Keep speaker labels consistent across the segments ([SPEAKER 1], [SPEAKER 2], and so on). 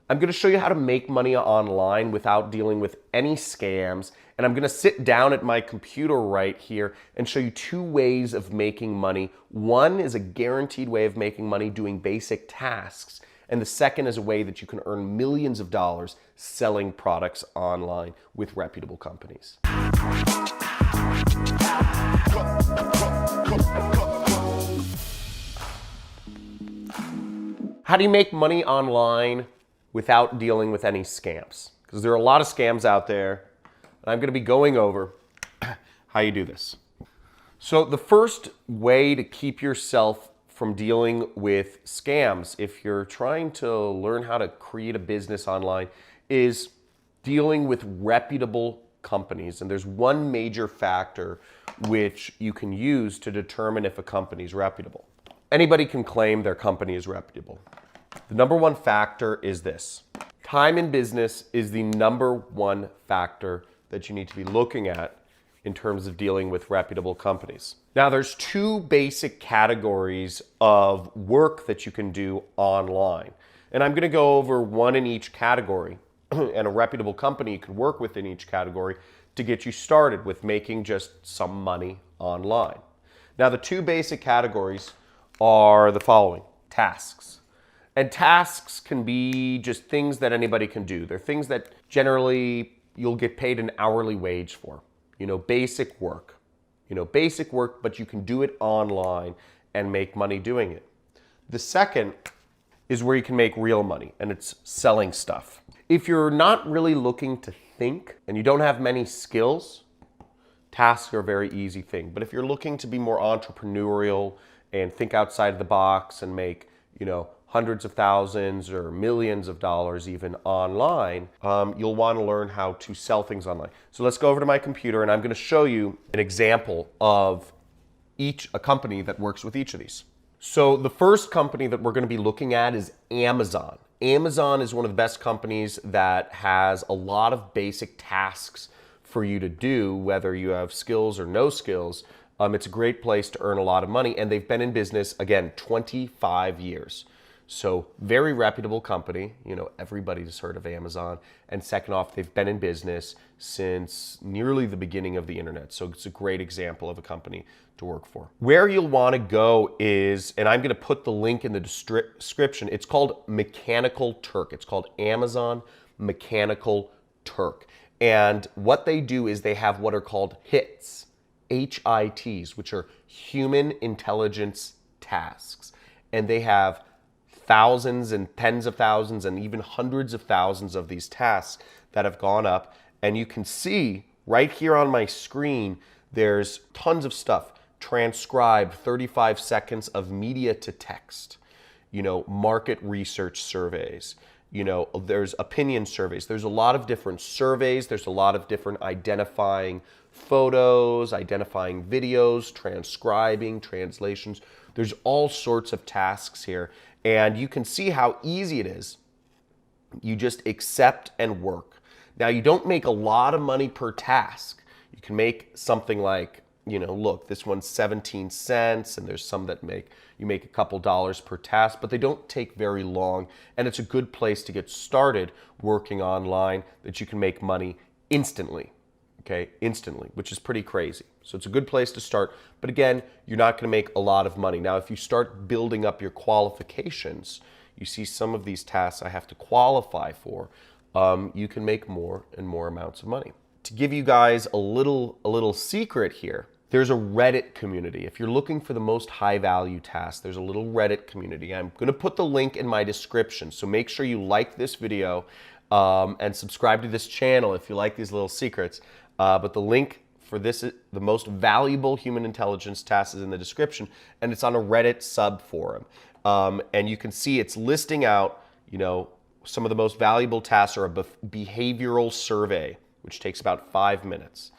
[SPEAKER 1] I'm going to show you how to make money online without dealing with any scams. And I'm going to sit down at my computer right here and show you two ways of making money. One is a guaranteed way of making money doing basic tasks. And the second is a way that you can earn millions of dollars selling products online with reputable companies. How do you make money online without dealing with any scams? Because there are a lot of scams out there, and I'm going to be going over how you do this. So the first way to keep yourself from dealing with scams, if you're trying to learn how to create a business online, is dealing with reputable companies. And there's one major factor which you can use to determine if a company is reputable. Anybody can claim their company is reputable. The number one factor is this. Time in business is the number one factor that you need to be looking at in terms of dealing with reputable companies. Now, there's two basic categories of work that you can do online. And I'm going to go over one in each category and a reputable company you can work with in each category to get you started with making just some money online. Now, the two basic categories are the following: tasks. And tasks can be just things that anybody can do. They're things that generally you'll get paid an hourly wage for. Basic work. Basic work, but you can do it online and make money doing it. The second is where you can make real money, and it's selling stuff. If you're not really looking to think and you don't have many skills, tasks are a very easy thing. But if you're looking to be more entrepreneurial and think outside of the box and make, hundreds of thousands or millions of dollars even online, you'll want to learn how to sell things online. So let's go over to my computer and I'm going to show you an example of a company that works with each of these. So the first company that we're going to be looking at is Amazon. Amazon is one of the best companies that has a lot of basic tasks for you to do, whether you have skills or no skills. It's a great place to earn a lot of money, and they've been in business, again, 25 years. So very reputable company. Everybody's heard of Amazon. And second off, they've been in business since nearly the beginning of the internet. So it's a great example of a company to work for. Where you'll want to go is, and I'm going to put the link in the description, it's called Mechanical Turk. It's called Amazon Mechanical Turk. And what they do is they have what are called HITs, HITs, which are human intelligence tasks. And they have thousands and tens of thousands and even hundreds of thousands of these tasks that have gone up. And you can see right here on my screen, there's tons of stuff. Transcribe 35 seconds of media to text, market research surveys, there's opinion surveys. There's a lot of different surveys. There's a lot of different identifying photos, identifying videos, transcribing, translations. There's all sorts of tasks here. And you can see how easy it is. You just accept and work. Now, you don't make a lot of money per task. You can make something like, look, this one's 17 cents, and there's some that you make a couple dollars per task, but they don't take very long. And it's a good place to get started working online that you can make money instantly. Okay, instantly, which is pretty crazy. So it's a good place to start. But again, you're not going to make a lot of money. Now, if you start building up your qualifications, you see some of these tasks I have to qualify for, you can make more and more amounts of money. To give you guys a little secret here, there's a Reddit community. If you're looking for the most high value tasks, there's a little Reddit community. I'm going to put the link in my description. So make sure you like this video and subscribe to this channel if you like these little secrets. But the link for this, the most valuable human intelligence task, is in the description, and it's on a Reddit sub forum. And you can see it's listing out, some of the most valuable tasks are a behavioral survey, which takes about 5 minutes.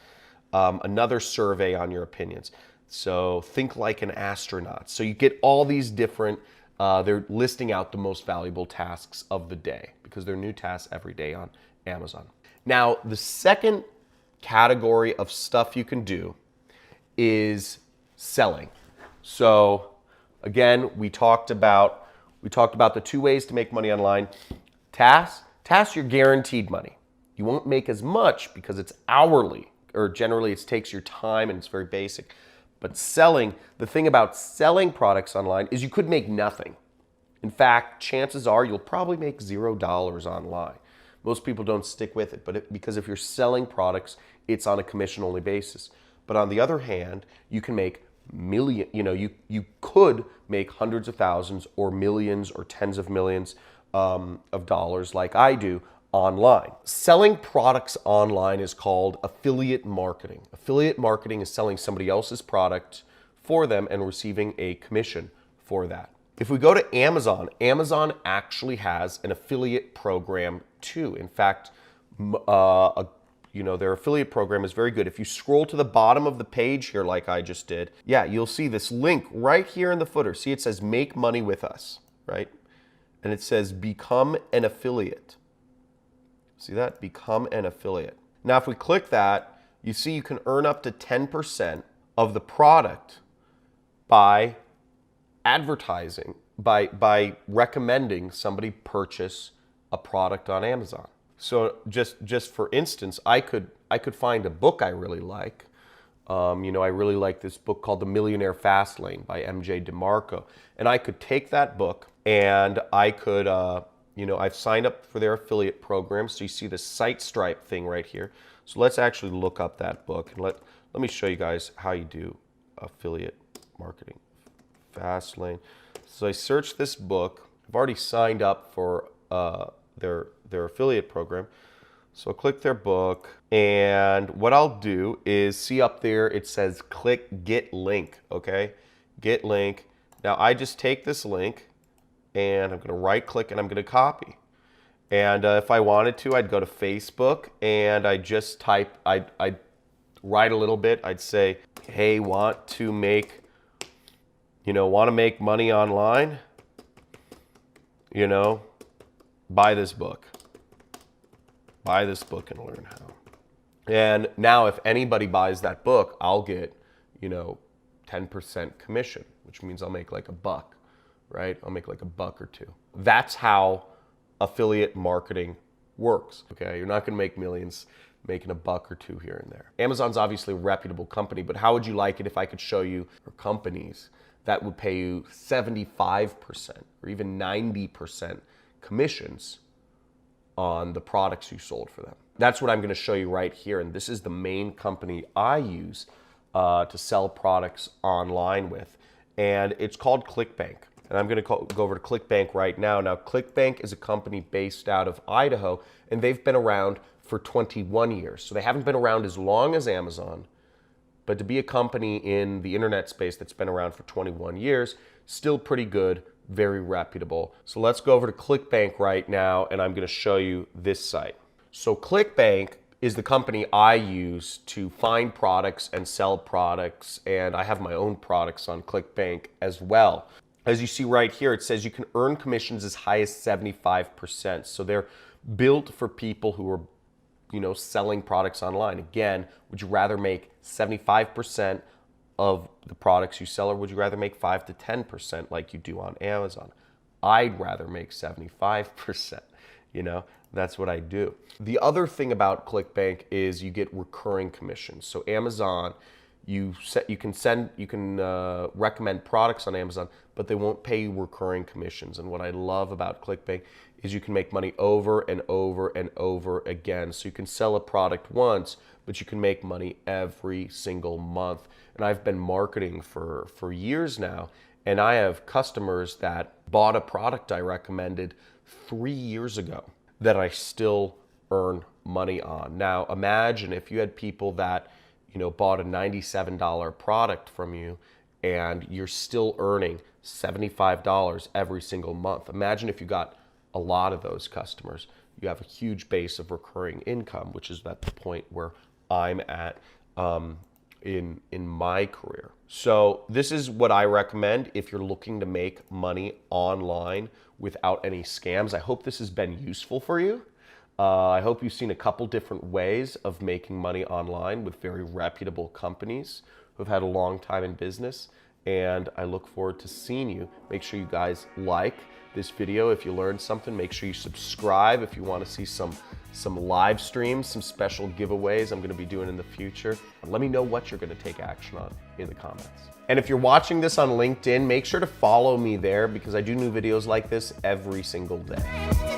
[SPEAKER 1] Another survey on your opinions. So think like an astronaut. So you get all these different, they're listing out the most valuable tasks of the day because they're new tasks every day on Amazon. Now, the second category of stuff you can do is selling. So again, we talked about the two ways to make money online: Tasks, you're guaranteed money. You won't make as much because it's hourly, or generally it takes your time and it's very basic. But selling, the thing about selling products online is you could make nothing. In fact, chances are you'll probably make $0 online. Most people don't stick with it, because if you're selling products, it's on a commission-only basis. But on the other hand, you can make you could make hundreds of thousands or millions or tens of millions of dollars like I do online. Selling products online is called affiliate marketing. Affiliate marketing is selling somebody else's product for them and receiving a commission for that. If we go to Amazon, Amazon actually has an affiliate program too. In fact, their affiliate program is very good. If you scroll to the bottom of the page here like I just did, yeah, you'll see this link right here in the footer. See, it says make money with us, right? And it says become an affiliate. See that? Become an affiliate. Now, if we click that, you see you can earn up to 10% of the product by advertising, by recommending somebody purchase a product on Amazon. So just for instance, I could find a book I really like. I really like this book called The Millionaire Fast Lane by MJ DeMarco. And I could take that book and I could, I've signed up for their affiliate program. So you see the site stripe thing right here. So let's actually look up that book and let me show you guys how you do affiliate marketing. Fast Lane. So I searched this book. I've already signed up for their affiliate program. So I'll click their book, and what I'll do is see up there it says click get link, okay? Get link. Now I just take this link and I'm gonna right click and I'm gonna copy. And if I wanted to, I'd go to Facebook and I'd write a little bit. I'd say, hey, want to make money online? Buy this book. Buy this book and learn how. And now if anybody buys that book, I'll get, 10% commission, which means I'll make like $1, right? I'll make like $1 or $2. That's how affiliate marketing works, okay? You're not gonna make millions making $1 or $2 here and there. Amazon's obviously a reputable company, but how would you like it if I could show you companies that would pay you 75% or even 90% commissions on the products you sold for them? That's what I'm going to show you right here. And this is the main company I use to sell products online with. And it's called ClickBank. And I'm going to go over to ClickBank right now. Now, ClickBank is a company based out of Idaho, and they've been around for 21 years. So they haven't been around as long as Amazon, but to be a company in the internet space that's been around for 21 years, still pretty good, very reputable. So let's go over to ClickBank right now, and I'm going to show you this site. So ClickBank is the company I use to find products and sell products, and I have my own products on ClickBank as well. As you see right here, it says you can earn commissions as high as 75%. So they're built for people who are selling products online. Again, would you rather make 75% of the products you sell, or would you rather make 5 to 10% like you do on Amazon? I'd rather make 75%. That's what I do. The other thing about ClickBank is you get recurring commissions. So Amazon, you can recommend products on Amazon, but they won't pay you recurring commissions. And what I love about ClickBank is you can make money over and over and over again. So you can sell a product once, but you can make money every single month. And I've been marketing for years now, and I have customers that bought a product I recommended 3 years ago that I still earn money on. Now imagine if you had people that bought a $97 product from you and you're still earning $75 every single month. Imagine if you got a lot of those customers. You have a huge base of recurring income, which is at the point where I'm at in my career. So this is what I recommend if you're looking to make money online without any scams. I hope this has been useful for you. I hope you've seen a couple different ways of making money online with very reputable companies who've had a long time in business. And I look forward to seeing you. Make sure you guys like this video. If you learned something, make sure you subscribe if you want to see some live streams, some special giveaways I'm going to be doing in the future. Let me know what you're going to take action on in the comments. And if you're watching this on LinkedIn, make sure to follow me there because I do new videos like this every single day.